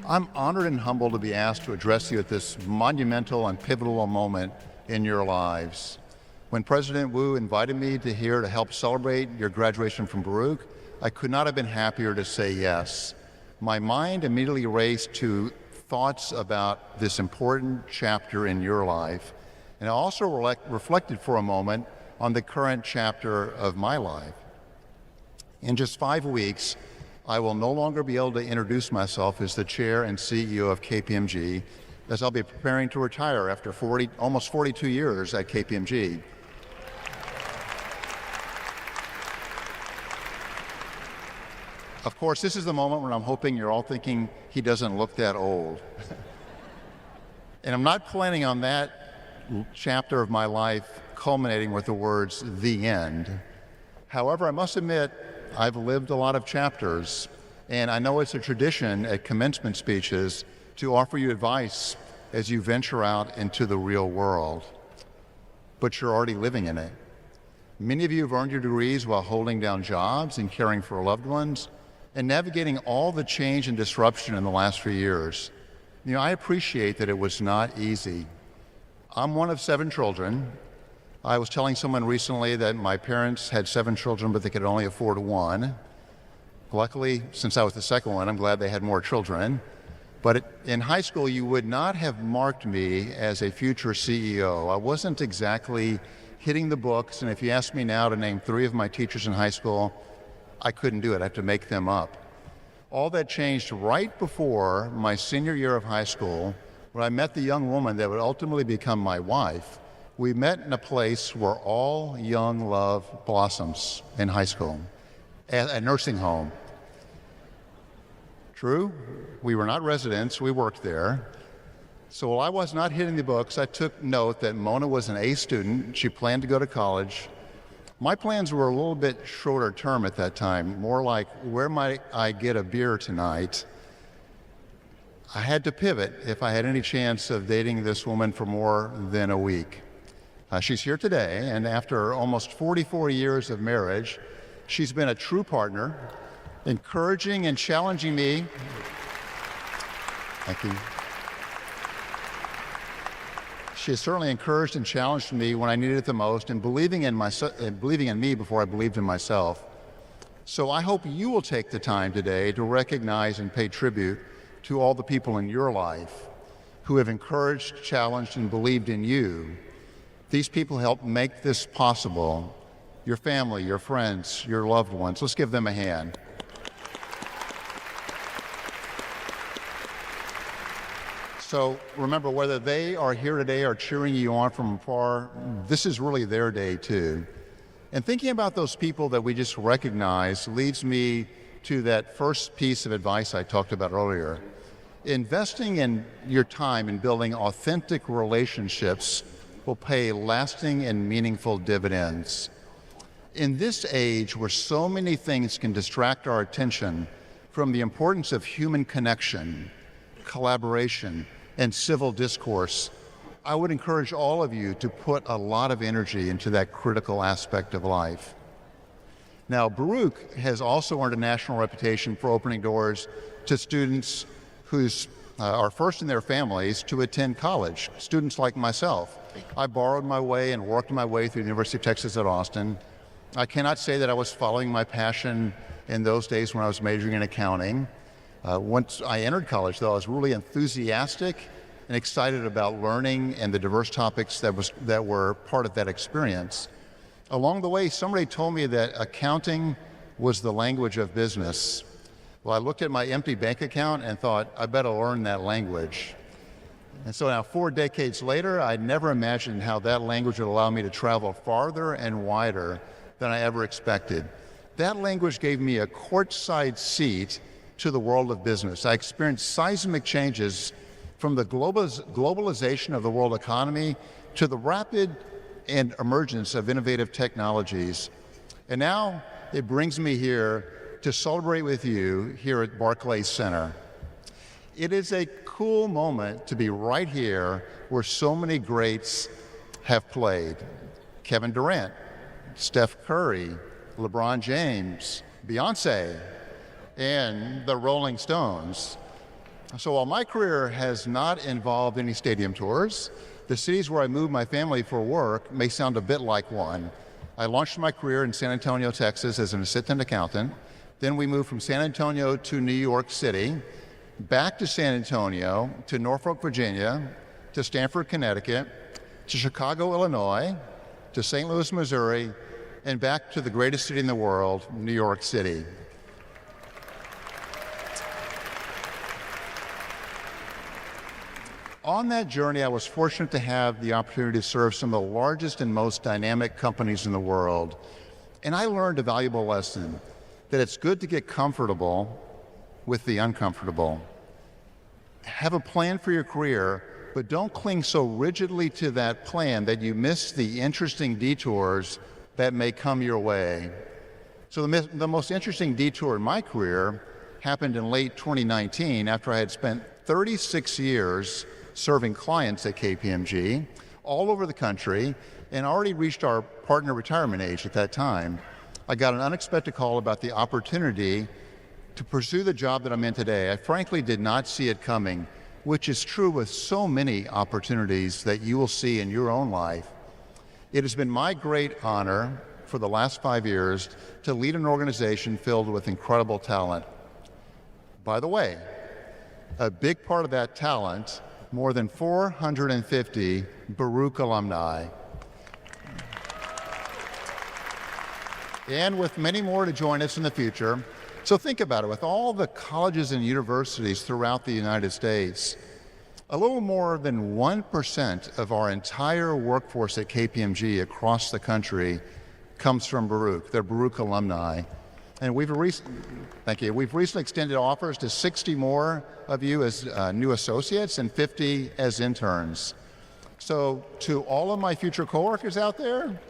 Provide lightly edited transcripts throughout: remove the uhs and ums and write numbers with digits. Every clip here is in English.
I'm honored and humbled to be asked to address you at this monumental and pivotal moment in your lives. When President Wu invited me here to help celebrate your graduation from Baruch, I could not have been happier to say yes. My mind immediately raced to thoughts about this important chapter in your life, and I also reflected for a moment on the current chapter of my life. In just 5 weeks, I will no longer be able to introduce myself as the chair and CEO of KPMG, as I'll be preparing to retire after almost 42 years at KPMG. Of course, this is the moment when I'm hoping you're all thinking he doesn't look that old. And I'm not planning on that chapter of my life culminating with the words, "the end." However, I must admit, I've lived a lot of chapters, and I know it's a tradition at commencement speeches to offer you advice as you venture out into the real world. But you're already living in it. Many of you have earned your degrees while holding down jobs and caring for loved ones and navigating all the change and disruption in the last few years. I appreciate that it was not easy. I'm one of 7 children. I was telling someone recently that my parents had 7 children, but they could only afford 1. Luckily, since I was the second one, I'm glad they had more children. But in high school, you would not have marked me as a future CEO. I wasn't exactly hitting the books, and if you ask me now to name 3 of my teachers in high school, I couldn't do it. I have to make them up. All that changed right before my senior year of high school, when I met the young woman that would ultimately become my wife. We met in a place where all young love blossoms in high school, at a nursing home. True, we were not residents, we worked there. So while I was not hitting the books, I took note that Mona was an A student. She planned to go to college. My plans were a little bit shorter term at that time, more like, where might I get a beer tonight? I had to pivot if I had any chance of dating this woman for more than a week. She's here today, and after almost 44 years of marriage, she's been a true partner, encouraging and challenging me. Thank you. She has certainly encouraged and challenged me when I needed it the most, and believing in me before I believed in myself. So I hope you will take the time today to recognize and pay tribute to all the people in your life who have encouraged, challenged, and believed in you. These people help make this possible. Your family, your friends, your loved ones. Let's give them a hand. So remember, whether they are here today or cheering you on from afar, this is really their day too. And thinking about those people that we just recognized leads me to that first piece of advice I talked about earlier. Investing in your time in building authentic relationships will pay lasting and meaningful dividends. In this age where so many things can distract our attention from the importance of human connection, collaboration, and civil discourse, I would encourage all of you to put a lot of energy into that critical aspect of life. Now, Baruch has also earned a national reputation for opening doors to students who are first in their families to attend college, students like myself. I borrowed my way and worked my way through the University of Texas at Austin. I cannot say that I was following my passion in those days when I was majoring in accounting. Once I entered college, though, I was really enthusiastic and excited about learning and the diverse topics that were part of that experience. Along the way, somebody told me that accounting was the language of business. Well, I looked at my empty bank account and thought, I better learn that language. And so now 4 decades later, I never imagined how that language would allow me to travel farther and wider than I ever expected. That language gave me a courtside seat to the world of business. I experienced seismic changes from the globalization of the world economy to the rapid and emergence of innovative technologies. And now it brings me here to celebrate with you here at Barclays Center. It is a cool moment to be right here where so many greats have played. Kevin Durant, Steph Curry, LeBron James, Beyonce, and the Rolling Stones. So while my career has not involved any stadium tours, the cities where I moved my family for work may sound a bit like one. I launched my career in San Antonio, Texas as an assistant accountant. Then we moved from San Antonio to New York City, back to San Antonio, to Norfolk, Virginia, to Stamford, Connecticut, to Chicago, Illinois, to St. Louis, Missouri, and back to the greatest city in the world, New York City. On that journey, I was fortunate to have the opportunity to serve some of the largest and most dynamic companies in the world. And I learned a valuable lesson, that it's good to get comfortable with the uncomfortable. Have a plan for your career, but don't cling so rigidly to that plan that you miss the interesting detours that may come your way. So the most interesting detour in my career happened in late 2019 after I had spent 36 years serving clients at KPMG all over the country and already reached our partner retirement age at that time. I got an unexpected call about the opportunity to pursue the job that I'm in today. I frankly did not see it coming, which is true with so many opportunities that you will see in your own life. It has been my great honor for the last 5 years to lead an organization filled with incredible talent. By the way, a big part of that talent, more than 450 Baruch alumni. And with many more to join us in the future. So think about it, with all the colleges and universities throughout the United States, a little more than 1% of our entire workforce at KPMG across the country comes from Baruch. They're Baruch alumni. And we've recently extended offers to 60 more of you as new associates and 50 as interns. So to all of my future coworkers out there,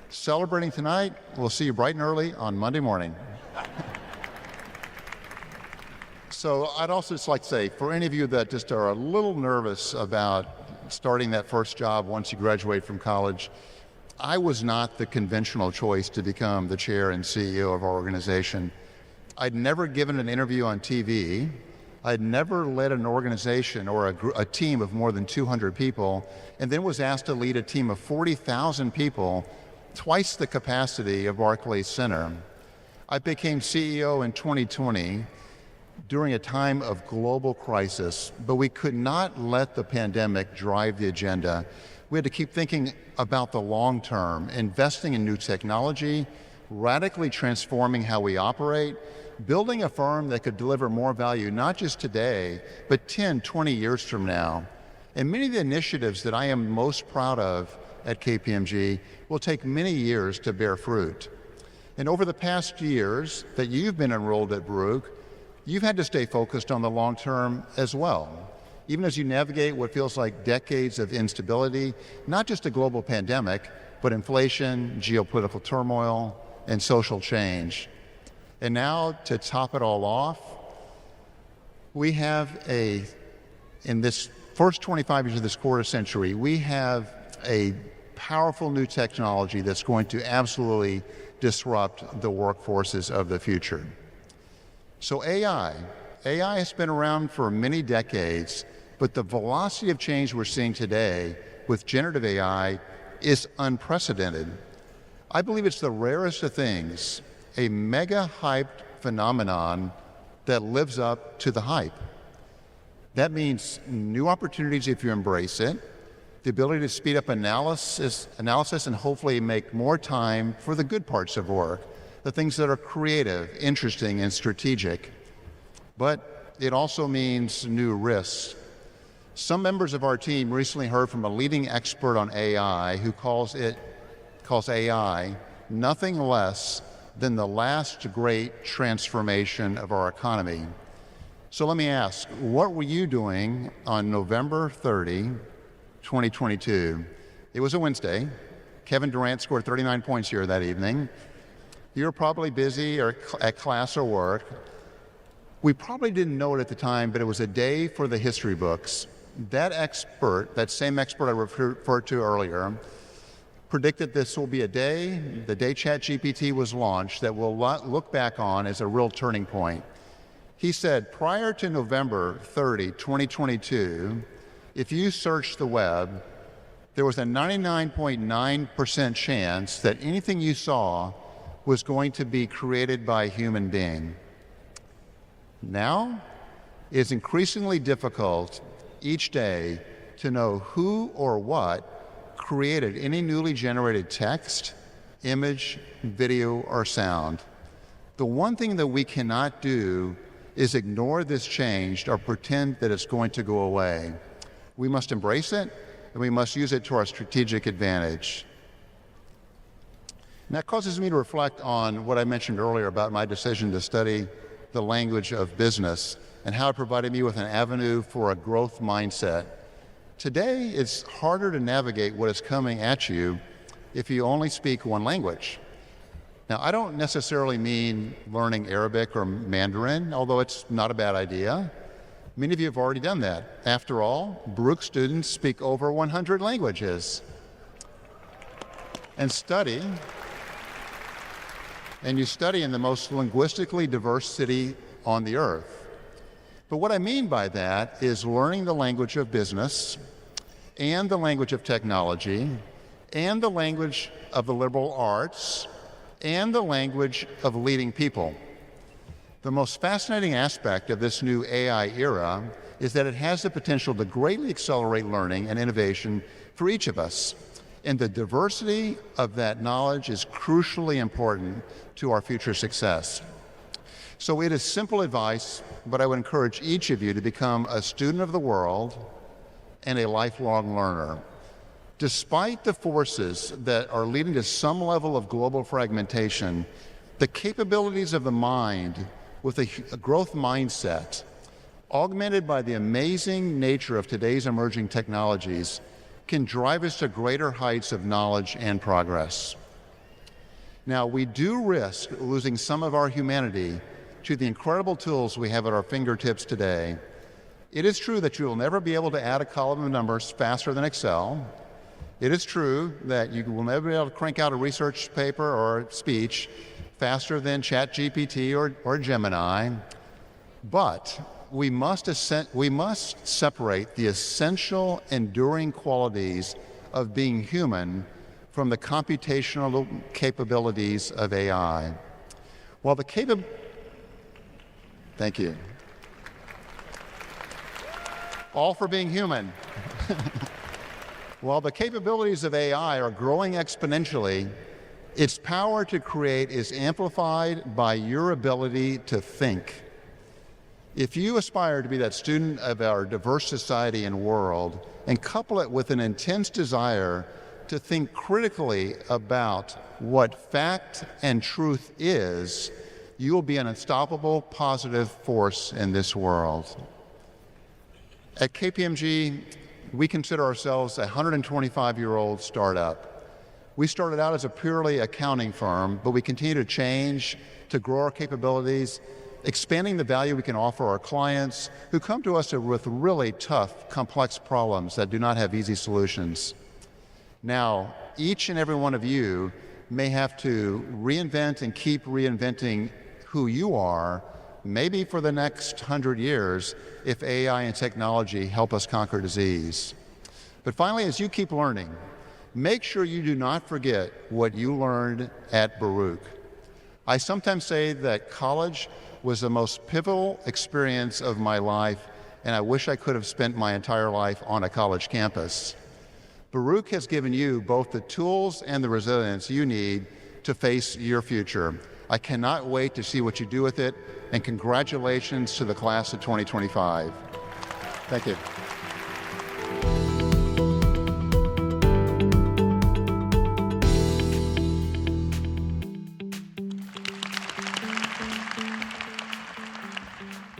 celebrating tonight, we'll see you bright and early on Monday morning. So I'd also just like to say, for any of you that just are a little nervous about starting that first job once you graduate from college, I was not the conventional choice to become the chair and CEO of our organization. I'd never given an interview on TV. I'd never led an organization or a team of more than 200 people, and then was asked to lead a team of 40,000 people, twice the capacity of Barclays Center. I became CEO in 2020 during a time of global crisis, but we could not let the pandemic drive the agenda. We had to keep thinking about the long term, investing in new technology, radically transforming how we operate, building a firm that could deliver more value, not just today, but 10, 20 years from now. And many of the initiatives that I am most proud of at KPMG will take many years to bear fruit. And over the past years that you've been enrolled at Baruch, you've had to stay focused on the long term as well. Even as you navigate what feels like decades of instability, not just a global pandemic, but inflation, geopolitical turmoil, and social change. And now, to top it all off, we have in this first 25 years of this quarter century, we have a powerful new technology that's going to absolutely disrupt the workforces of the future. So AI has been around for many decades, but the velocity of change we're seeing today with generative AI is unprecedented. I believe it's the rarest of things, a mega hyped phenomenon that lives up to the hype. That means new opportunities if you embrace it, the ability to speed up analysis and hopefully make more time for the good parts of work, the things that are creative, interesting, and strategic. But it also means new risks. Some members of our team recently heard from a leading expert on AI who calls AI nothing less than the last great transformation of our economy. So let me ask, what were you doing on November 30, 2022? It was a Wednesday. Kevin Durant scored 39 points here that evening. You were probably busy or at class or work. We probably didn't know it at the time, but it was a day for the history books. That same expert I referred to earlier, predicted this will be a day, the day ChatGPT was launched, that we'll look back on as a real turning point. He said, prior to November 30, 2022, if you searched the web, there was a 99.9% chance that anything you saw was going to be created by a human being. Now, it's increasingly difficult each day to know who or what created any newly generated text, image, video, or sound. The one thing that we cannot do is ignore this change or pretend that it's going to go away. We must embrace it, and we must use it to our strategic advantage. And that causes me to reflect on what I mentioned earlier about my decision to study the language of business and how it provided me with an avenue for a growth mindset. Today, it's harder to navigate what is coming at you if you only speak one language. Now, I don't necessarily mean learning Arabic or Mandarin, although it's not a bad idea. Many of you have already done that. After all, Baruch students speak over 100 languages. And you study in the most linguistically diverse city on the earth. But what I mean by that is learning the language of business and the language of technology and the language of the liberal arts and the language of leading people. The most fascinating aspect of this new AI era is that it has the potential to greatly accelerate learning and innovation for each of us. And the diversity of that knowledge is crucially important to our future success. So it is simple advice, but I would encourage each of you to become a student of the world and a lifelong learner. Despite the forces that are leading to some level of global fragmentation, the capabilities of the mind with a growth mindset, augmented by the amazing nature of today's emerging technologies, can drive us to greater heights of knowledge and progress. Now, we do risk losing some of our humanity to the incredible tools we have at our fingertips today. It is true that you will never be able to add a column of numbers faster than Excel. It is true that you will never be able to crank out a research paper or speech faster than ChatGPT or Gemini, but we must separate the essential, enduring qualities of being human from the computational capabilities of AI. While Thank you. All for being human. While the capabilities of AI are growing exponentially, its power to create is amplified by your ability to think. If you aspire to be that student of our diverse society and world, and couple it with an intense desire to think critically about what fact and truth is, you will be an unstoppable positive force in this world. At KPMG, we consider ourselves a 125-year-old startup. We started out as a purely accounting firm, but we continue to change to grow our capabilities, expanding the value we can offer our clients who come to us with really tough, complex problems that do not have easy solutions. Now, each and every one of you may have to reinvent and keep reinventing who you are, maybe for the next 100 years, if AI and technology help us conquer disease. But finally, as you keep learning, make sure you do not forget what you learned at Baruch. I sometimes say that college was the most pivotal experience of my life, and I wish I could have spent my entire life on a college campus. Baruch has given you both the tools and the resilience you need to face your future. I cannot wait to see what you do with it, and congratulations to the class of 2025. Thank you.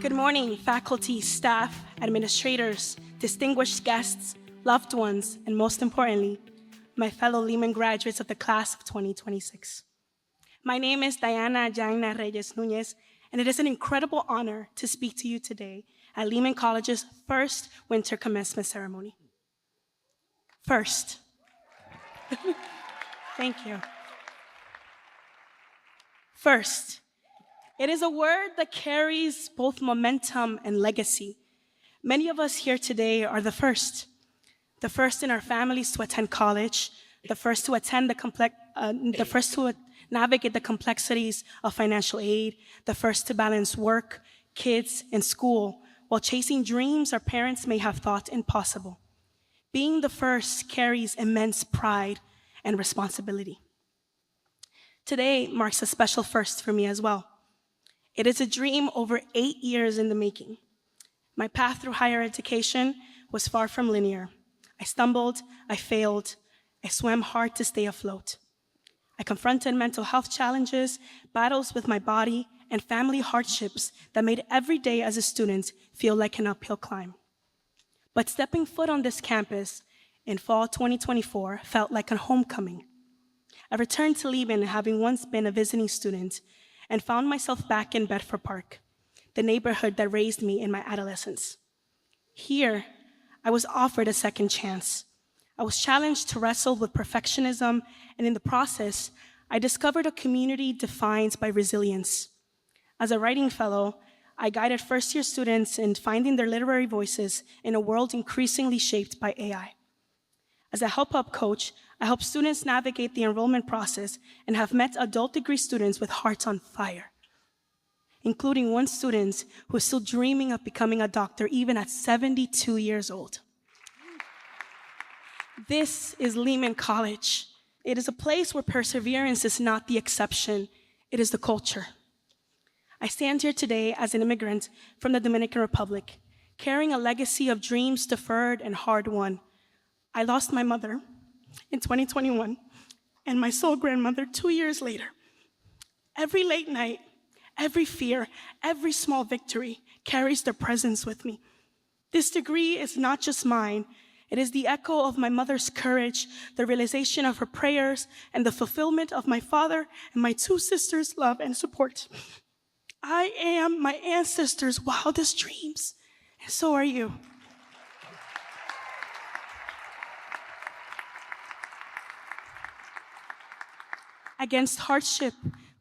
Good morning, faculty, staff, administrators, distinguished guests, loved ones, and most importantly, my fellow Lehman graduates of the class of 2026. My name is Janna Reyes Núñez, and it is an incredible honor to speak to you today at Lehman College's first winter commencement ceremony. First. Thank you. First, It is a word that carries both momentum and legacy. Many of us here today are the first in our families to attend college, the first to navigate the complexities of financial aid, the first to balance work, kids, and school, while chasing dreams our parents may have thought impossible. Being the first carries immense pride and responsibility. Today marks a special first for me as well. It is a dream over 8 years in the making. My path through higher education was far from linear. I stumbled, I failed, I swam hard to stay afloat. I confronted mental health challenges, battles with my body, and family hardships that made every day as a student feel like an uphill climb. But stepping foot on this campus in fall 2024 felt like a homecoming. I returned to Lehman having once been a visiting student and found myself back in Bedford Park, the neighborhood that raised me in my adolescence. Here, I was offered a second chance. I was challenged to wrestle with perfectionism, and in the process, I discovered a community defined by resilience. As a writing fellow, I guided first-year students in finding their literary voices in a world increasingly shaped by AI. As a help-up coach, I help students navigate the enrollment process and have met adult degree students with hearts on fire, including one student who is still dreaming of becoming a doctor even at 72 years old. This is Lehman College. It is a place where perseverance is not the exception, it is the culture. I stand here today as an immigrant from the Dominican Republic, carrying a legacy of dreams deferred and hard-won. I lost my mother in 2021 and my sole grandmother 2 years later. Every late night, every fear, every small victory carries their presence with me. This degree is not just mine. It is the echo of my mother's courage, the realization of her prayers, and the fulfillment of my father and my 2 sisters' love and support. I am my ancestors' wildest dreams, and so are you. Against hardship,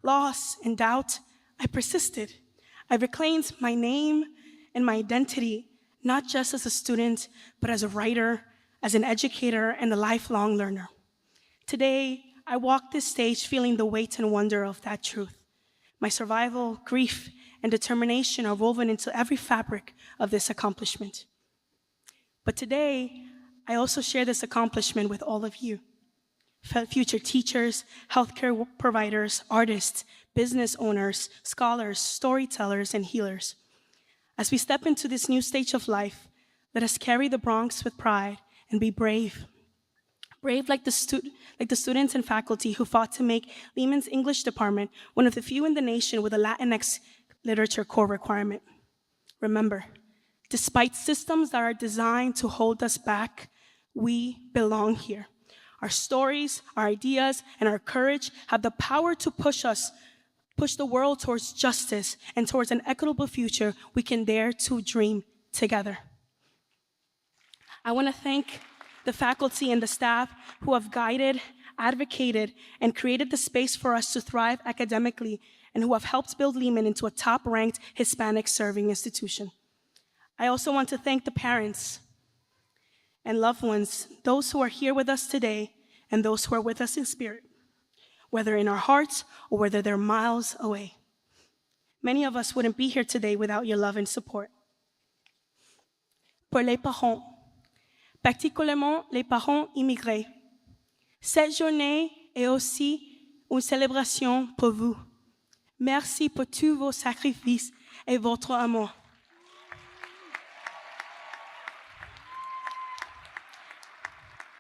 loss, and doubt, I persisted. I reclaimed my name and my identity, not just as a student, but as a writer, as an educator, and a lifelong learner. Today, I walk this stage feeling the weight and wonder of that truth. My survival, grief, and determination are woven into every fabric of this accomplishment. But today, I also share this accomplishment with all of you, future teachers, healthcare providers, artists, business owners, scholars, storytellers, and healers. As we step into this new stage of life, let us carry the Bronx with pride and be brave. Brave like the students and faculty who fought to make Lehman's English department one of the few in the nation with a Latinx literature core requirement. Remember, despite systems that are designed to hold us back, we belong here. Our stories, our ideas, and our courage have the power to push the world towards justice and towards an equitable future we can dare to dream together. I want to thank the faculty and the staff who have guided, advocated, and created the space for us to thrive academically and who have helped build Lehman into a top-ranked Hispanic-serving institution. I also want to thank the parents and loved ones, those who are here with us today and those who are with us in spirit, whether in our hearts or whether they're miles away. Many of us wouldn't be here today without your love and support. Pour les parents, particulièrement les parents immigrés, cette journée est aussi une célébration pour vous. Merci pour tous vos sacrifices et votre amour.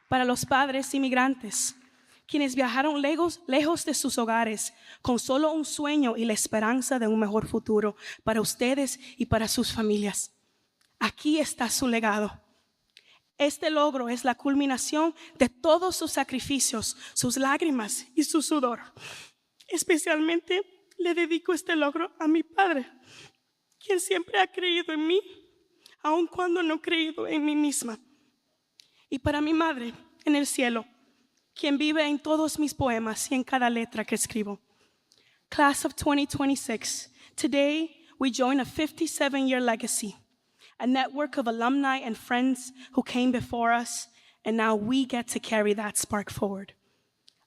Para los padres inmigrantes, quienes viajaron lejos de sus hogares con solo un sueño y la esperanza de un mejor futuro para ustedes y para sus familias. Aquí está su legado. Este logro es la culminación de todos sus sacrificios, sus lágrimas y su sudor. Especialmente le dedico este logro a mi padre, quien siempre ha creído en mí, aun cuando no he creído en mí misma. Y para mi madre en el cielo, quien vive en todos mis poemas y en cada letra que escribo. Class of 2026, Today, we join a 57-year legacy, a network of alumni and friends who came before us, and now we get to carry that spark forward.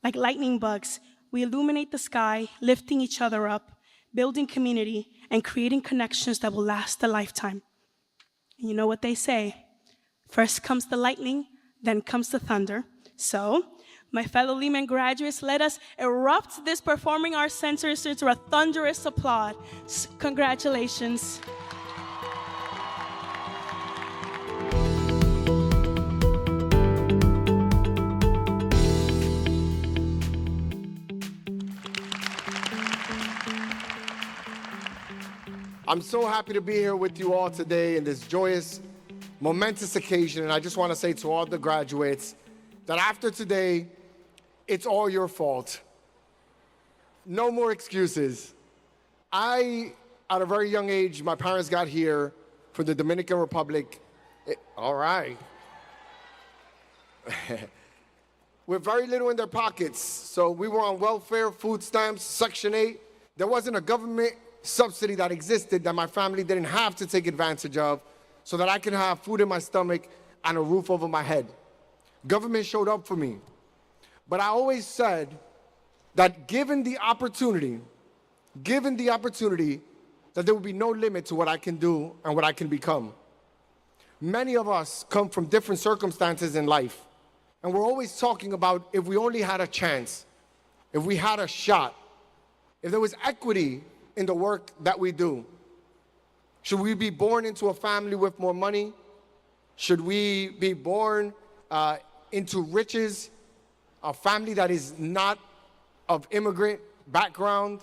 Like lightning bugs, we illuminate the sky, lifting each other up, building community, and creating connections that will last a lifetime. And you know what they say, first comes the lightning, then comes the thunder. So, my fellow Lehman graduates, let us erupt this Performing Arts Center into a thunderous applause. Congratulations. I'm so happy to be here with you all today in this joyous, momentous occasion, and I just want to say to all the graduates that after today, it's all your fault. No more excuses. At a very young age, my parents got here from the Dominican Republic. All right. With very little in their pockets, so we were on welfare, food stamps, Section 8. There wasn't a government subsidy that existed that my family didn't have to take advantage of so that I can have food in my stomach and a roof over my head. Government showed up for me. But I always said that given the opportunity, that there would be no limit to what I can do and what I can become. Many of us come from different circumstances in life, and we're always talking about if we only had a chance, if we had a shot, if there was equity in the work that we do. Should we be born into a family with more money? Should we be born into riches? A family that is not of immigrant background,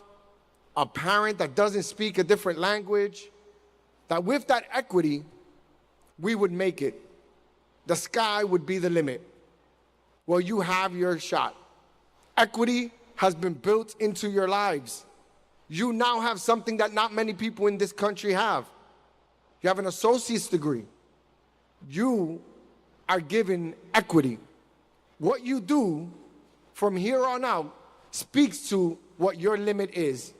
a parent that doesn't speak a different language, that with that equity, we would make it. The sky would be the limit. Well, you have your shot. Equity has been built into your lives. You now have something that not many people in this country have. You have an associate's degree. You are given equity. What you do from here on out speaks to what your limit is.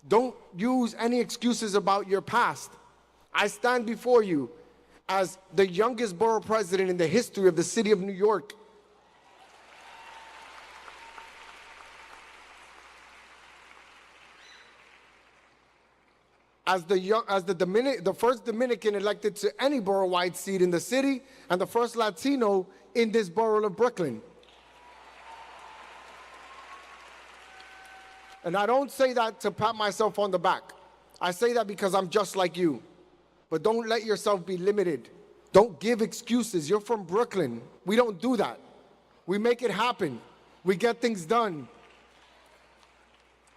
Don't use any excuses about your past. I stand before you as the youngest borough president in the history of the city of New York. As the first Dominican elected to any borough-wide seat in the city, and the first Latino in this borough of Brooklyn. And I don't say that to pat myself on the back. I say that because I'm just like you. But don't let yourself be limited. Don't give excuses. You're from Brooklyn. We don't do that. We make it happen. We get things done.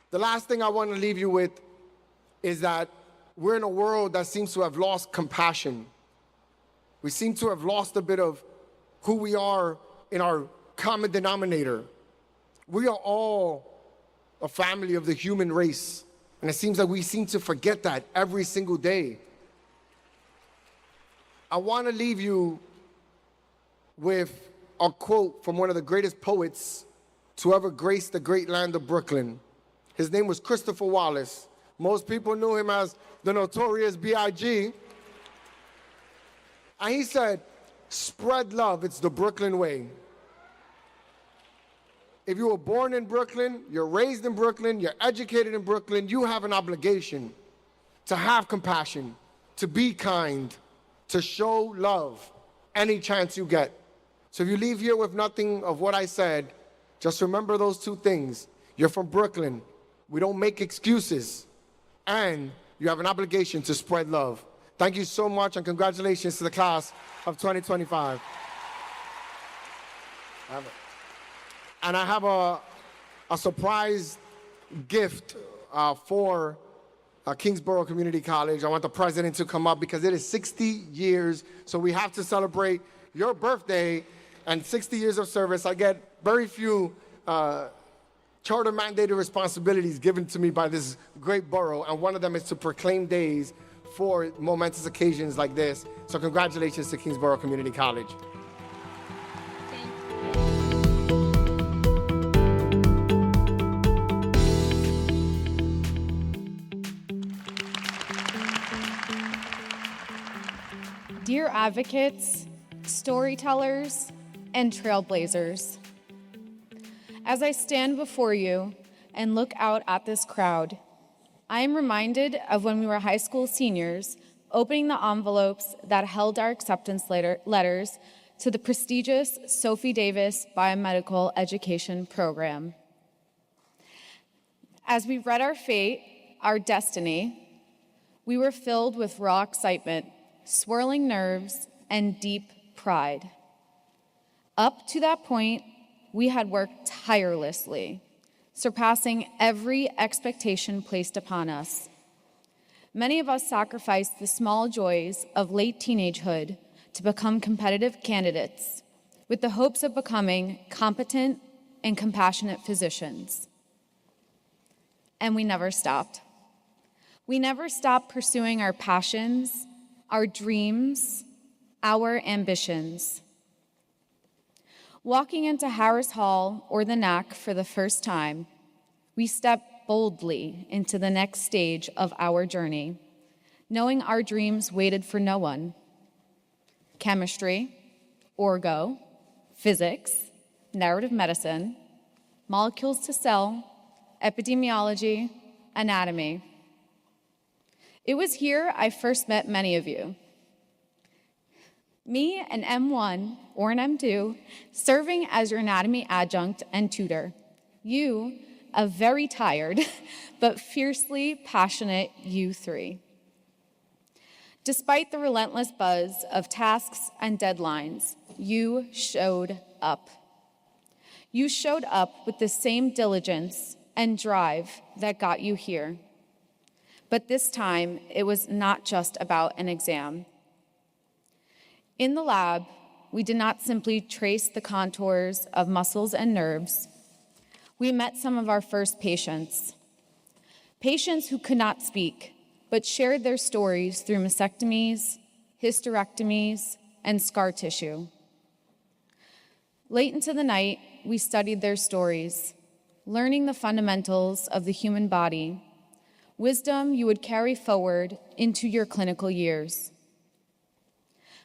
The last thing I want to leave you with is that we're in a world that seems to have lost compassion. We seem to have lost a bit of who we are in our common denominator. We are all a family of the human race, and it seems like we seem to forget that every single day. I want to leave you with a quote from one of the greatest poets to ever grace the great land of Brooklyn. His name was Christopher Wallace. Most people knew him as the Notorious B.I.G. And he said, "Spread love, it's the Brooklyn way." If you were born in Brooklyn, you're raised in Brooklyn, you're educated in Brooklyn, you have an obligation to have compassion, to be kind, to show love any chance you get. So if you leave here with nothing of what I said, just remember those two things. You're from Brooklyn. We don't make excuses. And you have an obligation to spread love. Thank you so much, and congratulations to the class of 2025. And I have a surprise gift for Kingsborough Community College. I want the president to come up because it is 60 years, so we have to celebrate your birthday and 60 years of service. I get very few charter-mandated responsibilities given to me by this great borough, and one of them is to proclaim days for momentous occasions like this. So congratulations to Kingsborough Community College. Dear advocates, storytellers, and trailblazers, as I stand before you and look out at this crowd, I am reminded of when we were high school seniors opening the envelopes that held our acceptance letters to the prestigious Sophie Davis Biomedical Education Program. As we read our fate, our destiny, we were filled with raw excitement, swirling nerves, and deep pride. Up to that point, we had worked tirelessly, surpassing every expectation placed upon us. Many of us sacrificed the small joys of late teenagehood to become competitive candidates with the hopes of becoming competent and compassionate physicians. And we never stopped. We never stopped pursuing our passions, our dreams, our ambitions. Walking into Harris Hall or the NAC for the first time, we stepped boldly into the next stage of our journey, knowing our dreams waited for no one. Chemistry, orgo, physics, narrative medicine, molecules to cell, epidemiology, anatomy. It was here I first met many of you. Me, an M1 or an M2, serving as your anatomy adjunct and tutor. You, a very tired but fiercely passionate U3. Despite the relentless buzz of tasks and deadlines, you showed up. You showed up with the same diligence and drive that got you here. But this time, it was not just about an exam. In the lab, we did not simply trace the contours of muscles and nerves. We met some of our first patients. Patients who could not speak, but shared their stories through mastectomies, hysterectomies, and scar tissue. Late into the night, we studied their stories, learning the fundamentals of the human body, wisdom you would carry forward into your clinical years.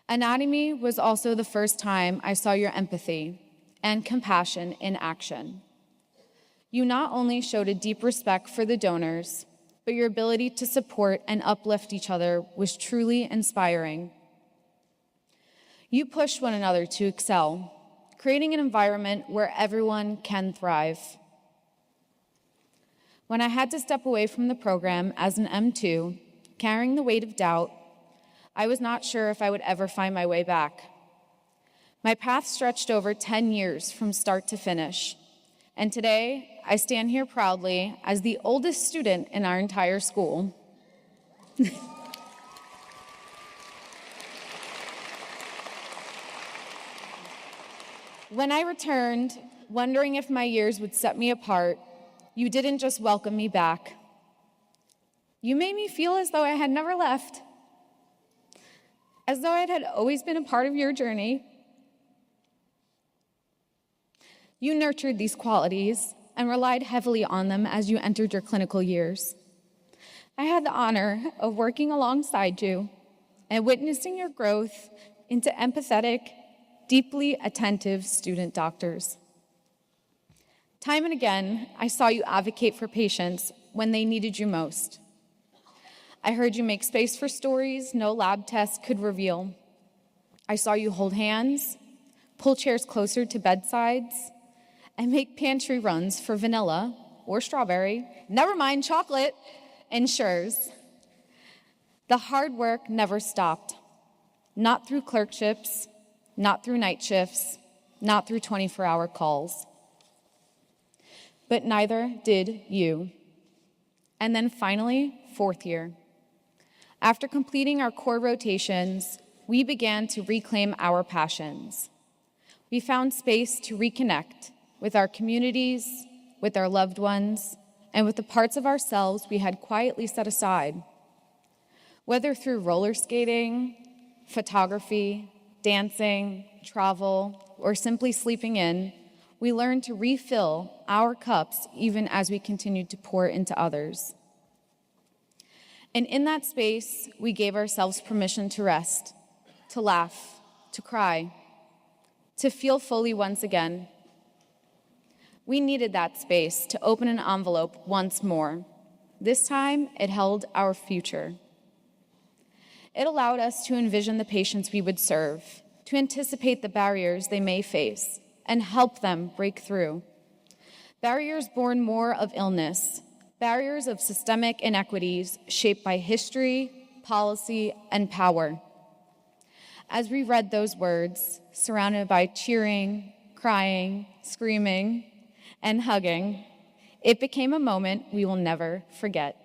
Anatomy was also the first time I saw your empathy and compassion in action. You not only showed a deep respect for the donors, but your ability to support and uplift each other was truly inspiring. You pushed one another to excel, creating an environment where everyone can thrive. When I had to step away from the program as an M2, carrying the weight of doubt, I was not sure if I would ever find my way back. My path stretched over 10 years from start to finish, and today I stand here proudly as the oldest student in our entire school. When I returned, wondering if my years would set me apart, you didn't just welcome me back. You made me feel as though I had never left, as though I had always been a part of your journey. You nurtured these qualities and relied heavily on them as you entered your clinical years. I had the honor of working alongside you and witnessing your growth into empathetic, deeply attentive student doctors. Time and again, I saw you advocate for patients when they needed you most. I heard you make space for stories no lab tests could reveal. I saw you hold hands, pull chairs closer to bedsides, and make pantry runs for vanilla or strawberry, never mind chocolate, ensures. The hard work never stopped, not through clerkships, not through night shifts, not through 24-hour calls. But neither did you. And then finally, fourth year. After completing our core rotations, we began to reclaim our passions. We found space to reconnect with our communities, with our loved ones, and with the parts of ourselves we had quietly set aside. Whether through roller skating, photography, dancing, travel, or simply sleeping in, we learned to refill our cups even as we continued to pour into others. And in that space, we gave ourselves permission to rest, to laugh, to cry, to feel fully once again. We needed that space to open an envelope once more. This time, it held our future. It allowed us to envision the patients we would serve, to anticipate the barriers they may face, and help them break through. Barriers born more of illness, barriers of systemic inequities shaped by history, policy, and power. As we read those words, surrounded by cheering, crying, screaming, and hugging, it became a moment we will never forget.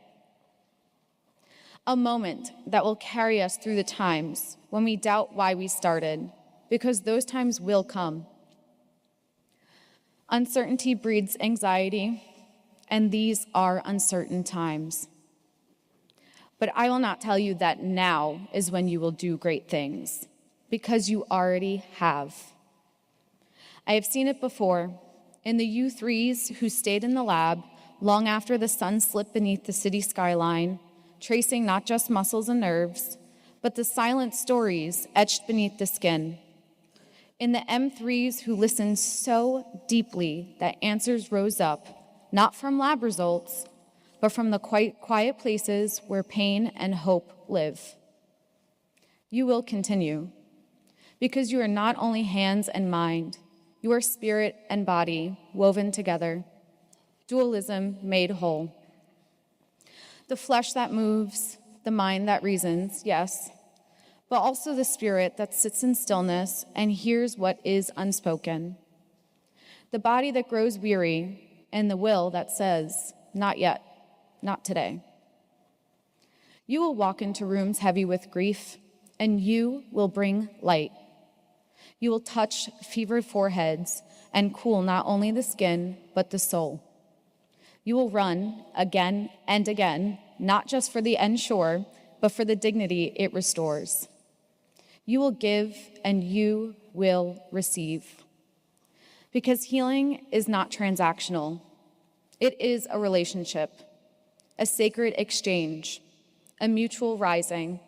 A moment that will carry us through the times when we doubt why we started, because those times will come. Uncertainty breeds anxiety, and these are uncertain times. But I will not tell you that now is when you will do great things, because you already have. I have seen it before in the U3s who stayed in the lab long after the sun slipped beneath the city skyline, tracing not just muscles and nerves, but the silent stories etched beneath the skin. In the M3s who listened so deeply that answers rose up, not from lab results, but from the quiet places where pain and hope live. You will continue, because you are not only hands and mind, you are spirit and body woven together, dualism made whole. The flesh that moves, the mind that reasons, yes, but also the spirit that sits in stillness and hears what is unspoken. The body that grows weary and the will that says, not yet, not today. You will walk into rooms heavy with grief, and you will bring light. You will touch fevered foreheads and cool not only the skin, but the soul. You will run again and again, not just for the end shore, but for the dignity it restores. You will give and you will receive. Because healing is not transactional. It is a relationship, a sacred exchange, a mutual rising.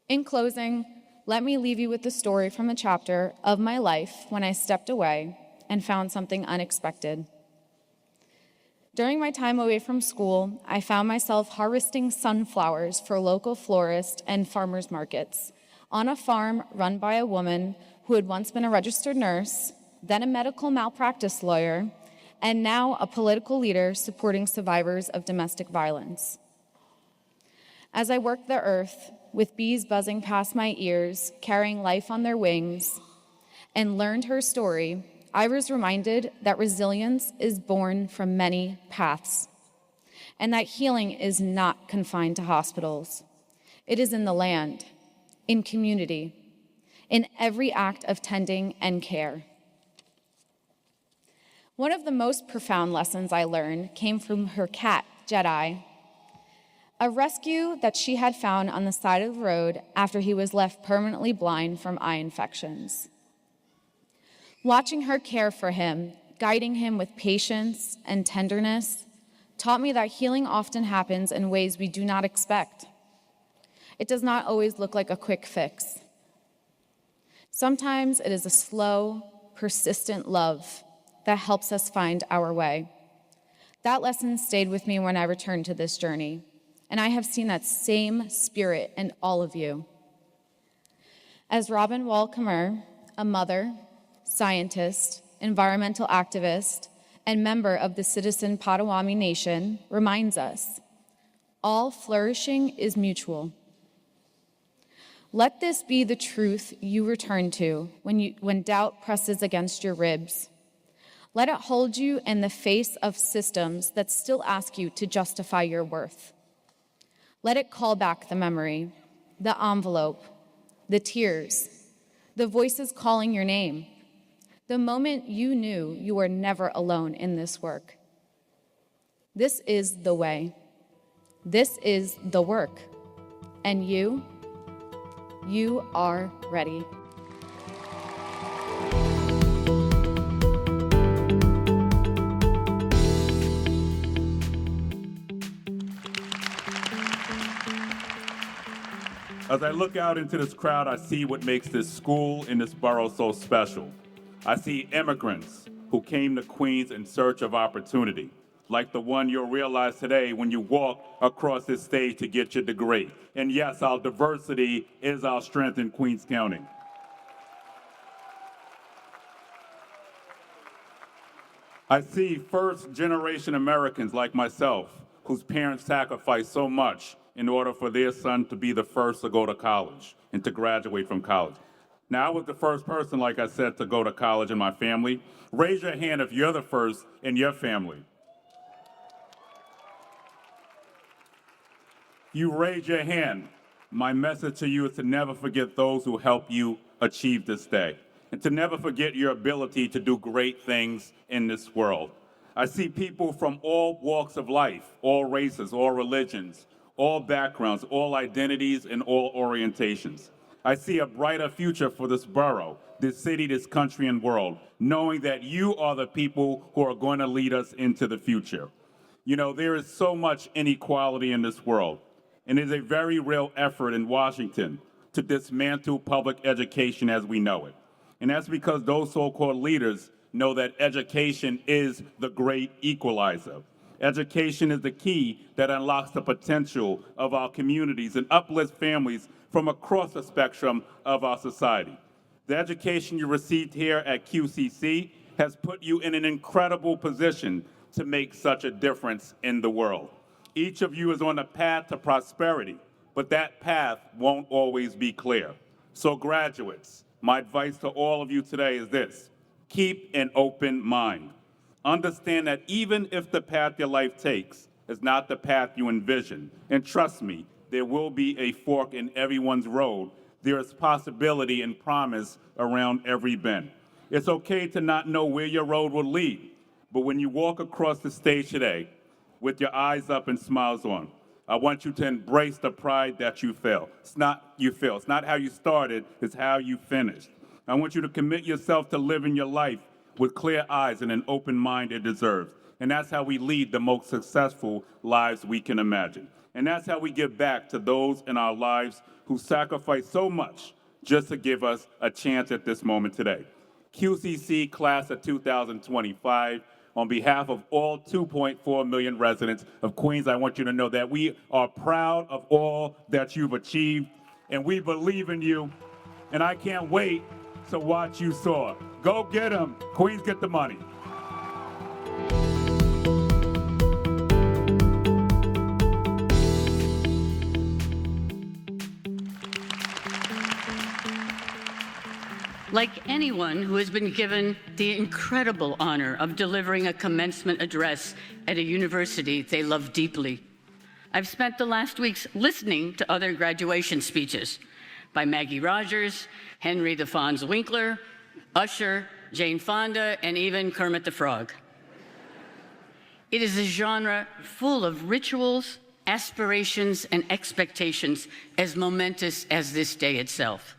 In closing, let me leave you with the story from a chapter of my life when I stepped away and found something unexpected. During my time away from school, I found myself harvesting sunflowers for local florists and farmers markets on a farm run by a woman who had once been a registered nurse, then a medical malpractice lawyer, and now a political leader supporting survivors of domestic violence. As I worked the earth, with bees buzzing past my ears, carrying life on their wings, and learned her story, I was reminded that resilience is born from many paths, and that healing is not confined to hospitals. It is in the land, in community, in every act of tending and care. One of the most profound lessons I learned came from her cat, Jedi, a rescue that she had found on the side of the road after he was left permanently blind from eye infections. Watching her care for him, guiding him with patience and tenderness, taught me that healing often happens in ways we do not expect. It does not always look like a quick fix. Sometimes it is a slow, persistent love that helps us find our way. That lesson stayed with me when I returned to this journey, and I have seen that same spirit in all of you. As Robin Wall-Kimmerer, a mother, scientist, environmental activist, and member of the Citizen Potawatomi Nation, reminds us, all flourishing is mutual. Let this be the truth you return to when doubt presses against your ribs. Let it hold you in the face of systems that still ask you to justify your worth. Let it call back the memory, the envelope, the tears, the voices calling your name, the moment you knew you were never alone in this work. This is the way. This is the work. And you are ready. As I look out into this crowd, I see what makes this school and this borough so special. I see immigrants who came to Queens in search of opportunity, like the one you'll realize today when you walk across this stage to get your degree. And yes, our diversity is our strength in Queens County. I see first-generation Americans like myself, whose parents sacrificed so much in order for their son to be the first to go to college and to graduate from college. Now, I was the first person, like I said, to go to college in my family. Raise your hand if you're the first in your family. You raise your hand. My message to you is to never forget those who helped you achieve this day, and to never forget your ability to do great things in this world. I see people from all walks of life, all races, all religions, all backgrounds, all identities, and all orientations. I see a brighter future for this borough, this city, this country, and world, knowing that you are the people who are going to lead us into the future. You know, there is so much inequality in this world, and it is a very real effort in Washington to dismantle public education as we know it. And that's because those so-called leaders know that education is the great equalizer. Education is the key that unlocks the potential of our communities and uplifts families from across the spectrum of our society. The education you received here at QCC has put you in an incredible position to make such a difference in the world. Each of you is on a path to prosperity, but that path won't always be clear. So graduates, my advice to all of you today is this: keep an open mind. Understand that even if the path your life takes is not the path you envision, and trust me, there will be a fork in everyone's road, there is possibility and promise around every bend. It's okay to not know where your road will lead, but when you walk across the stage today with your eyes up and smiles on, I want you to embrace the pride that you feel. It's not how you started, it's how you finished. I want you to commit yourself to living your life with clear eyes and an open mind it deserves. And that's how we lead the most successful lives we can imagine. And that's how we give back to those in our lives who sacrifice so much just to give us a chance at this moment today. QCC Class of 2025, on behalf of all 2.4 million residents of Queens, I want you to know that we are proud of all that you've achieved, and we believe in you, and I can't wait to watch you soar. Go get them. Queens, get the money. Like anyone who has been given the incredible honor of delivering a commencement address at a university they love deeply, I've spent the last weeks listening to other graduation speeches by Maggie Rogers, Henry the Fonz Winkler, Usher, Jane Fonda, and even Kermit the Frog. It is a genre full of rituals, aspirations, and expectations as momentous as this day itself.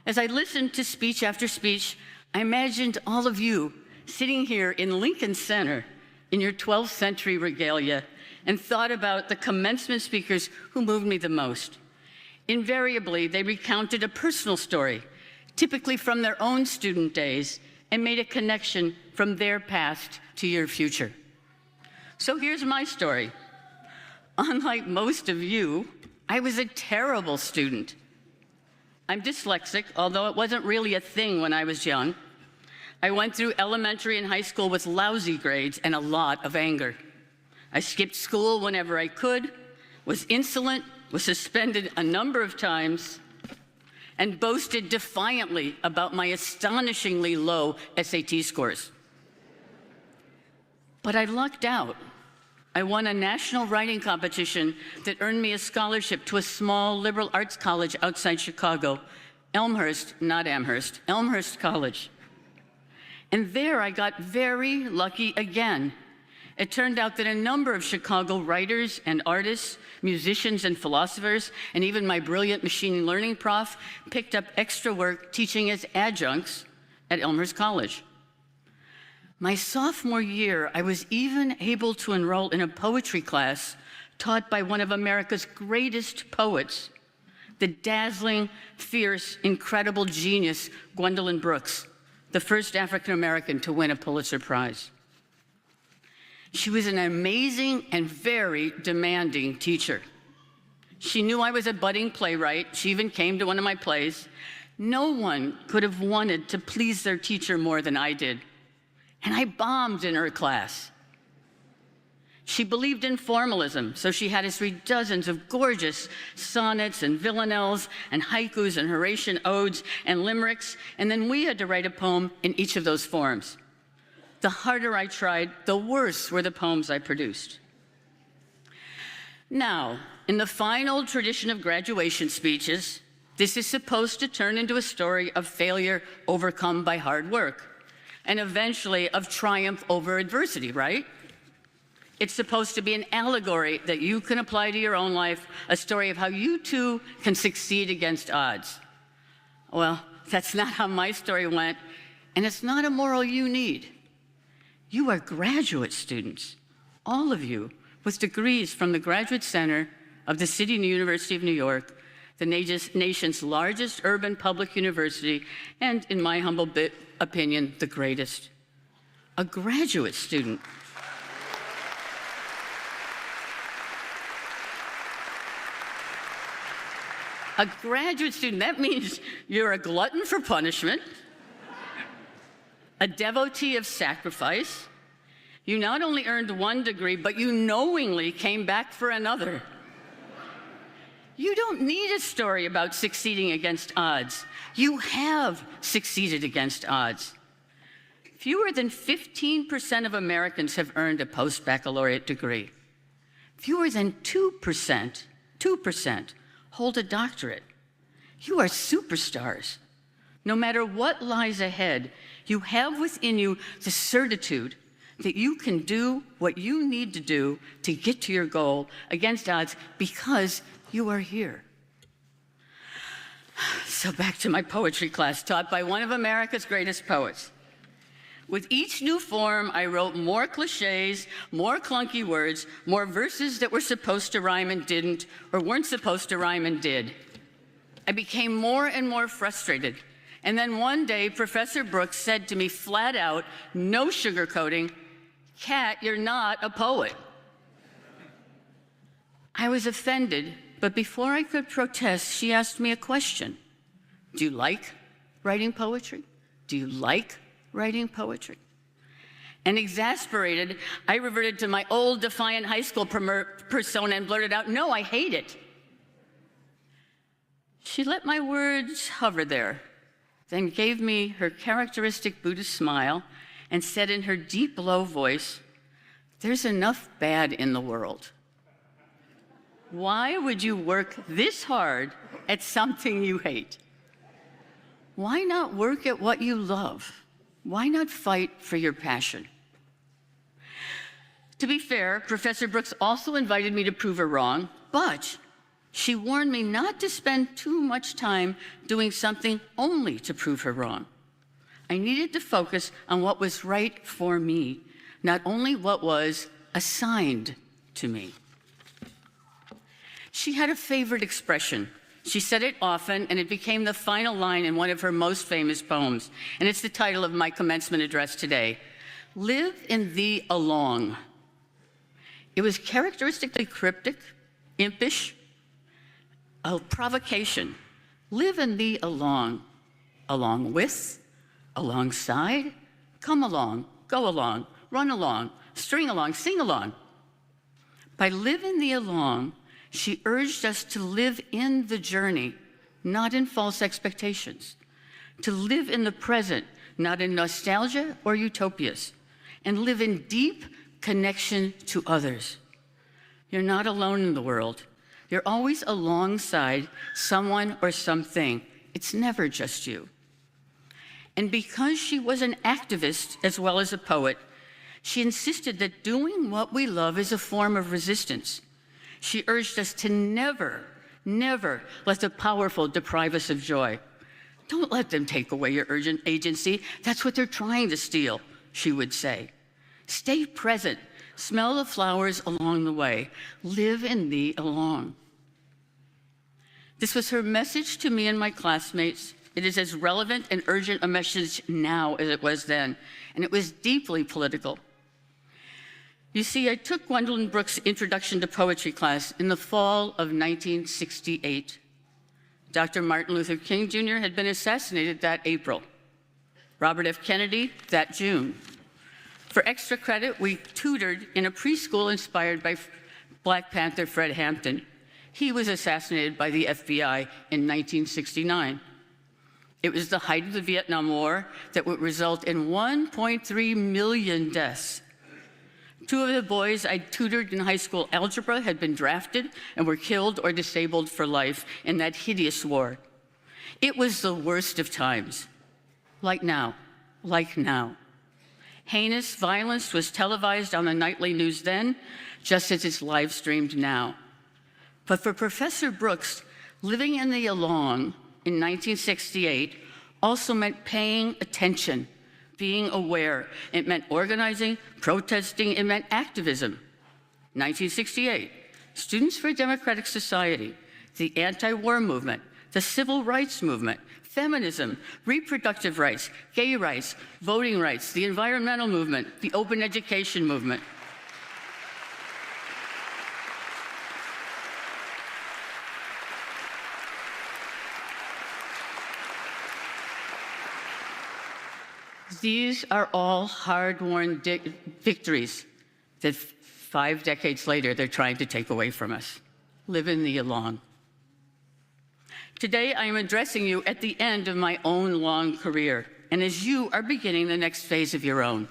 As I listened to speech after speech, I imagined all of you sitting here in Lincoln Center in your 12th century regalia and thought about the commencement speakers who moved me the most. Invariably, they recounted a personal story, typically from their own student days, and made a connection from their past to your future. So here's my story. Unlike most of you, I was a terrible student. I'm dyslexic, although it wasn't really a thing when I was young. I went through elementary and high school with lousy grades and a lot of anger. I skipped school whenever I could, was insolent, was suspended a number of times, and boasted defiantly about my astonishingly low SAT scores. But I lucked out. I won a national writing competition that earned me a scholarship to a small liberal arts college outside Chicago, Elmhurst, not Amherst, Elmhurst College. And there I got very lucky again. It turned out that a number of Chicago writers and artists, musicians and philosophers, and even my brilliant machine learning prof picked up extra work teaching as adjuncts at Elmhurst College. My sophomore year, I was even able to enroll in a poetry class taught by one of America's greatest poets, the dazzling, fierce, incredible genius Gwendolyn Brooks, the first African American to win a Pulitzer Prize. She was an amazing and very demanding teacher. She knew I was a budding playwright. She even came to one of my plays. No one could have wanted to please their teacher more than I did. And I bombed in her class. She believed in formalism, so she had us read dozens of gorgeous sonnets and villanelles and haikus and Horatian odes and limericks, and then we had to write a poem in each of those forms. The harder I tried, the worse were the poems I produced. Now, in the final tradition of graduation speeches, this is supposed to turn into a story of failure overcome by hard work, and eventually of triumph over adversity, right? It's supposed to be an allegory that you can apply to your own life, a story of how you too can succeed against odds. Well, that's not how my story went, and it's not a moral you need. You are graduate students, all of you, with degrees from the Graduate Center of the City and University of New York, the nation's largest urban public university, and in my humble opinion, the greatest. A graduate student. A graduate student, that means you're a glutton for punishment, a devotee of sacrifice. You not only earned one degree, but you knowingly came back for another. You don't need a story about succeeding against odds. You have succeeded against odds. Fewer than 15% of Americans have earned a post-baccalaureate degree. Fewer than 2% hold a doctorate. You are superstars. No matter what lies ahead, you have within you the certitude that you can do what you need to do to get to your goal against odds because you are here. So back to my poetry class, taught by one of America's greatest poets. With each new form, I wrote more cliches, more clunky words, more verses that were supposed to rhyme and didn't, or weren't supposed to rhyme and did. I became more and more frustrated. And then one day, Professor Brooks said to me flat out, no sugarcoating, "Cat, you're not a poet." I was offended, but before I could protest, she asked me a question. Do you like writing poetry? Do you like writing poetry? And exasperated, I reverted to my old defiant high school persona and blurted out, "No, I hate it." She let my words hover there, then gave me her characteristic Buddhist smile and said in her deep, low voice, "There's enough bad in the world. Why would you work this hard at something you hate? Why not work at what you love? Why not fight for your passion?" To be fair, Professor Brooks also invited me to prove her wrong, but she warned me not to spend too much time doing something only to prove her wrong. I needed to focus on what was right for me, not only what was assigned to me. She had a favorite expression. She said it often, and it became the final line in one of her most famous poems, and it's the title of my commencement address today. Live in thee along. It was characteristically cryptic, impish, a provocation. Live in thee along with, alongside, come along, go along, run along, string along, sing along. By live in thee along, she urged us to live in the journey, not in false expectations, to live in the present, not in nostalgia or utopias, and live in deep connection to others. You're not alone in the world. You're always alongside someone or something. It's never just you. And because she was an activist as well as a poet, she insisted that doing what we love is a form of resistance. She urged us to never, never let the powerful deprive us of joy. Don't let them take away your urgent agency. That's what they're trying to steal, she would say. Stay present. Smell the flowers along the way. Live in thee along. This was her message to me and my classmates. It is as relevant and urgent a message now as it was then, and it was deeply political. You see, I took Gwendolyn Brooks' Introduction to Poetry class in the fall of 1968. Dr. Martin Luther King Jr. had been assassinated that April. Robert F. Kennedy that June. For extra credit, we tutored in a preschool inspired by Black Panther Fred Hampton. He was assassinated by the FBI in 1969. It was the height of the Vietnam War that would result in 1.3 million deaths. Two of the boys I tutored in high school algebra had been drafted and were killed or disabled for life in that hideous war. It was the worst of times. Like now. Heinous violence was televised on the nightly news then, just as it's live streamed now. But for Professor Brooks, living in the along in 1968 also meant paying attention, being aware. It meant organizing, protesting, it meant activism. 1968, Students for a Democratic Society, the anti-war movement, the civil rights movement, feminism, reproductive rights, gay rights, voting rights, the environmental movement, the open education movement. These are all hard-won victories that 5 decades later they're trying to take away from us. Live in the along. Today, I am addressing you at the end of my own long career, and as you are beginning the next phase of your own.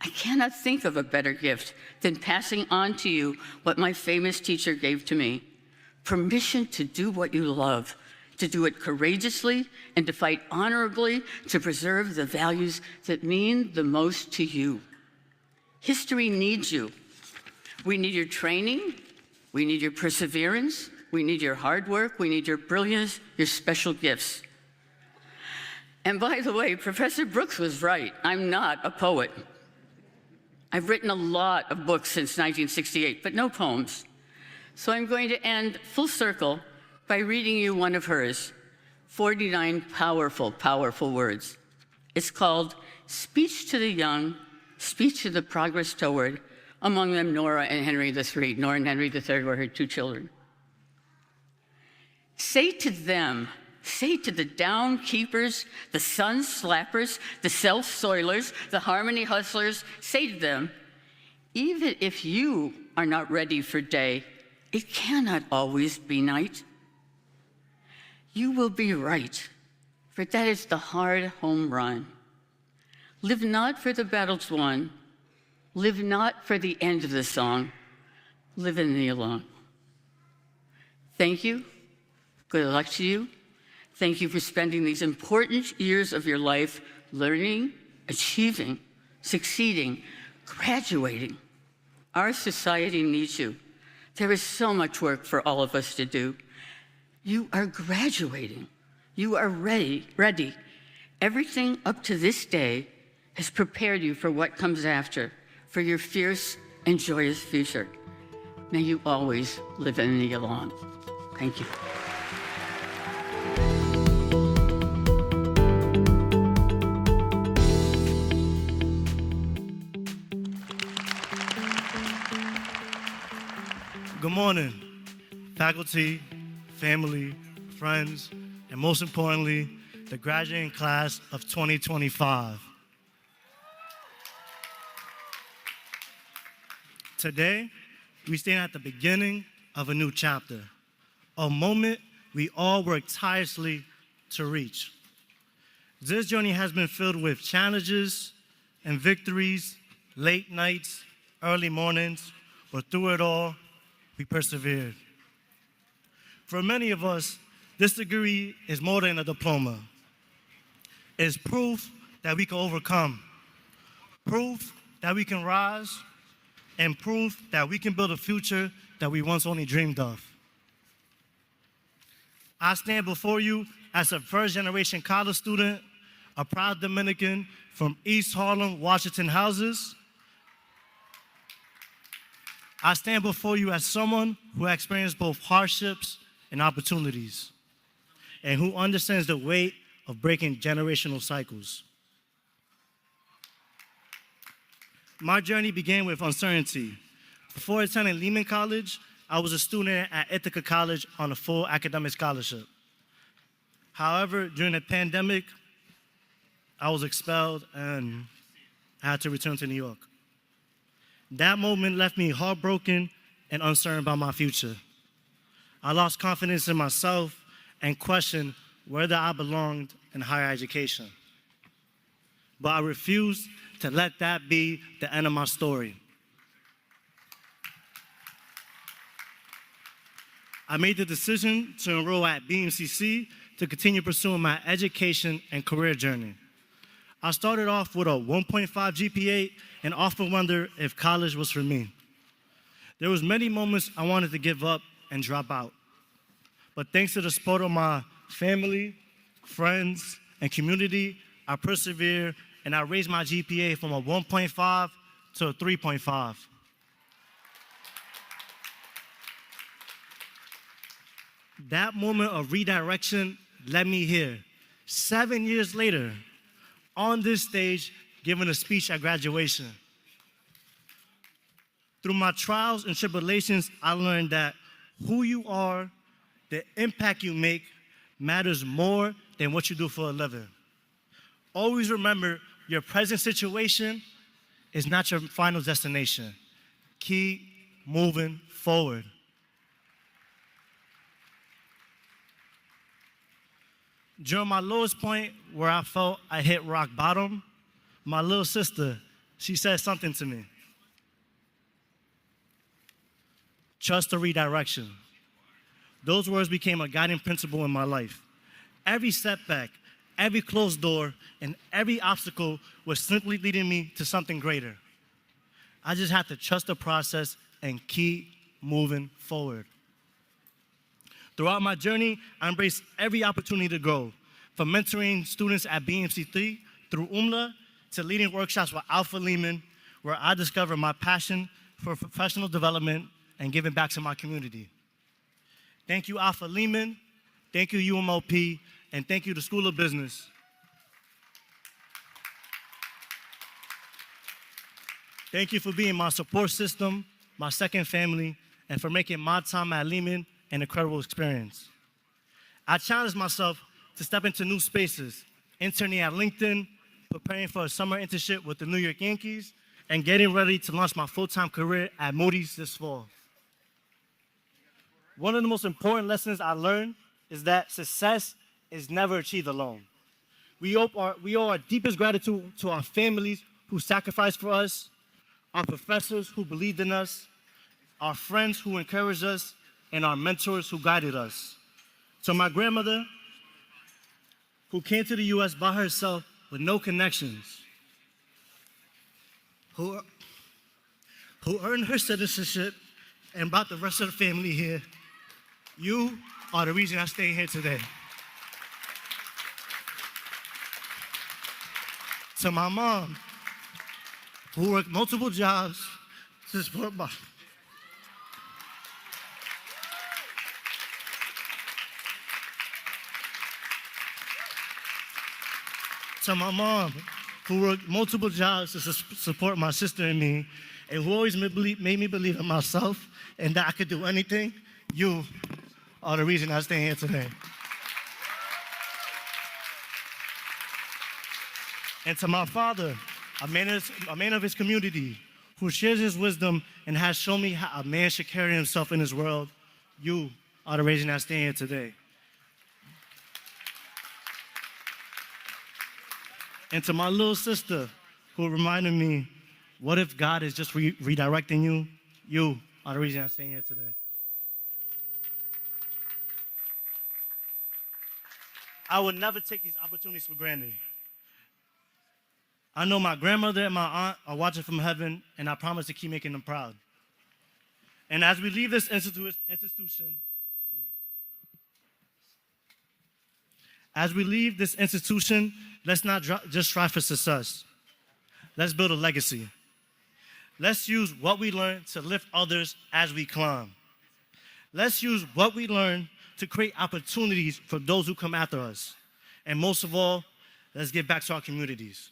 I cannot think of a better gift than passing on to you what my famous teacher gave to me: permission to do what you love, to do it courageously, and to fight honorably to preserve the values that mean the most to you. History needs you. We need your training. We need your perseverance. We need your hard work. We need your brilliance, your special gifts. And by the way, Professor Brooks was right. I'm not a poet. I've written a lot of books since 1968, but no poems. So I'm going to end full circle by reading you one of hers, 49 powerful, powerful words. It's called Speech to the Young, Speech to the Progress Toward, among them Nora and Henry III. Nora and Henry III were her 2 children. Say to them, say to the down keepers, the sun slappers, the self-soilers, the harmony hustlers, say to them, even if you are not ready for day, it cannot always be night. You will be right, for that is the hard home run. Live not for the battles won, live not for the end of the song, live in the along. Thank you. Good luck to you. Thank you for spending these important years of your life learning, achieving, succeeding, graduating. Our society needs you. There is so much work for all of us to do. You are graduating. You are ready. Everything up to this day has prepared you for what comes after, for your fierce and joyous future. May you always live in the along. Thank you. Good morning, faculty, family, friends, and most importantly, the graduating class of 2025. Today, we stand at the beginning of a new chapter, a moment we all work tirelessly to reach. This journey has been filled with challenges and victories, late nights, early mornings, but through it all, we persevered. For many of us, this degree is more than a diploma. It's proof that we can overcome, proof that we can rise, and proof that we can build a future that we once only dreamed of. I stand before you as a first-generation college student, a proud Dominican from East Harlem, Washington houses. I stand before you as someone who experienced both hardships and opportunities, and who understands the weight of breaking generational cycles. My journey began with uncertainty. Before attending Lehman College, I was a student at Ithaca College on a full academic scholarship. However, during the pandemic, I was expelled and I had to return to New York. That moment left me heartbroken and uncertain about my future. I lost confidence in myself and questioned whether I belonged in higher education. But I refused to let that be the end of my story. I made the decision to enroll at BMCC to continue pursuing my education and career journey. I started off with a 1.5 GPA and often wondered if college was for me. There was many moments I wanted to give up and drop out. But thanks to the support of my family, friends, and community, I persevered and I raised my GPA from a 1.5 to a 3.5. That moment of redirection led me here. 7 years later, on this stage, giving a speech at graduation. Through my trials and tribulations, I learned that who you are, the impact you make, matters more than what you do for a living. Always remember, your present situation is not your final destination. Keep moving forward. During my lowest point where I felt I hit rock bottom, my little sister, she said something to me. Trust the redirection. Those words became a guiding principle in my life. Every setback, every closed door, and every obstacle was simply leading me to something greater. I just had to trust the process and keep moving forward. Throughout my journey, I embraced every opportunity to grow, from mentoring students at BMC3 through UMLA to leading workshops with Alpha Lehman, where I discovered my passion for professional development and giving back to my community. Thank you, Alpha Lehman. Thank you, UMLP. And thank you, the School of Business. Thank you for being my support system, my second family, and for making my time at Lehman an incredible experience. I challenged myself to step into new spaces, interning at LinkedIn, preparing for a summer internship with the New York Yankees, and getting ready to launch my full-time career at Moody's this fall. One of the most important lessons I learned is that success is never achieved alone. We owe our deepest gratitude to our families who sacrificed for us, our professors who believed in us, our friends who encouraged us, and our mentors who guided us. To my grandmother, who came to the U.S. by herself with no connections, who earned her citizenship and brought the rest of the family here, you are the reason I stay here today. To my mom, who worked multiple jobs to support my... To my mom, who worked multiple jobs to support my sister and me, and who always made me believe in myself and that I could do anything, you are the reason I stand here today. And to my father, a man of his community, who shares his wisdom and has shown me how a man should carry himself in this world, you are the reason I stand here today. And to my little sister, who reminded me, what if God is just redirecting you? You are the reason I stand here today. I would never take these opportunities for granted. I know my grandmother and my aunt are watching from heaven, and I promise to keep making them proud. And as we leave this institution, let's not just strive for success. Let's build a legacy. Let's use what we learn to lift others as we climb. Let's use what we learn to create opportunities for those who come after us. And most of all, let's get back to our communities.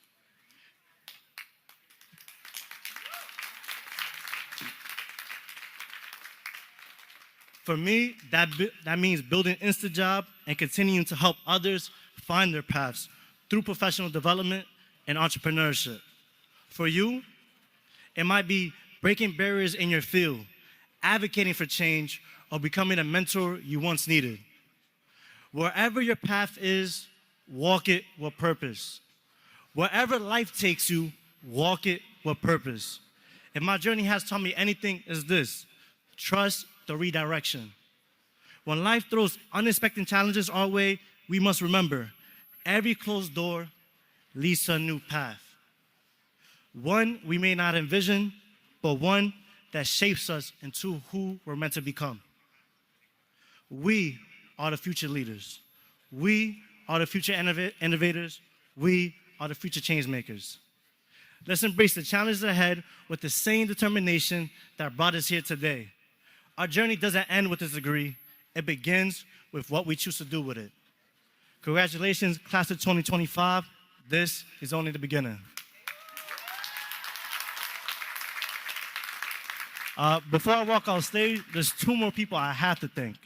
For me, that means building InstaJob and continuing to help others find their paths through professional development and entrepreneurship. For you, it might be breaking barriers in your field, advocating for change, or becoming a mentor you once needed. Wherever your path is, walk it with purpose. Wherever life takes you, walk it with purpose. If my journey has taught me anything, it's this: trust the redirection. When life throws unexpected challenges our way, we must remember every closed door leads to a new path. One we may not envision, but one that shapes us into who we're meant to become. We are the future leaders. We are the future innovators. We are the future change makers. Let's embrace the challenges ahead with the same determination that brought us here today. Our journey doesn't end with this degree. It begins with what we choose to do with it. Congratulations, class of 2025. This is only the beginning. Before I walk off stage, there's two more people I have to thank.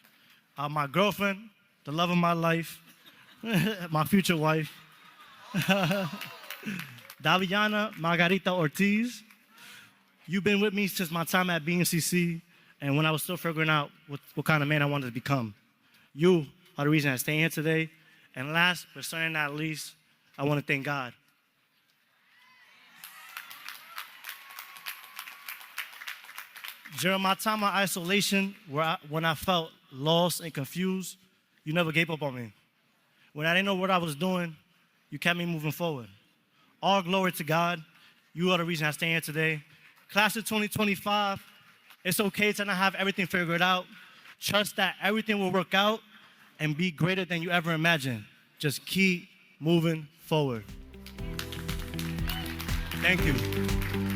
My girlfriend, the love of my life, my future wife, Daviana Margarita Ortiz. You've been with me since my time at BNCC and when I was still figuring out what kind of man I wanted to become. You are the reason I stay here today. And last, but certainly not least, I want to thank God. During my time of isolation, when I felt lost and confused, you never gave up on me. When I didn't know what I was doing, you kept me moving forward. All glory to God. You are the reason I stand here today. Class of 2025, it's okay to not have everything figured out. Trust that everything will work out and be greater than you ever imagined. Just keep moving forward. Thank you.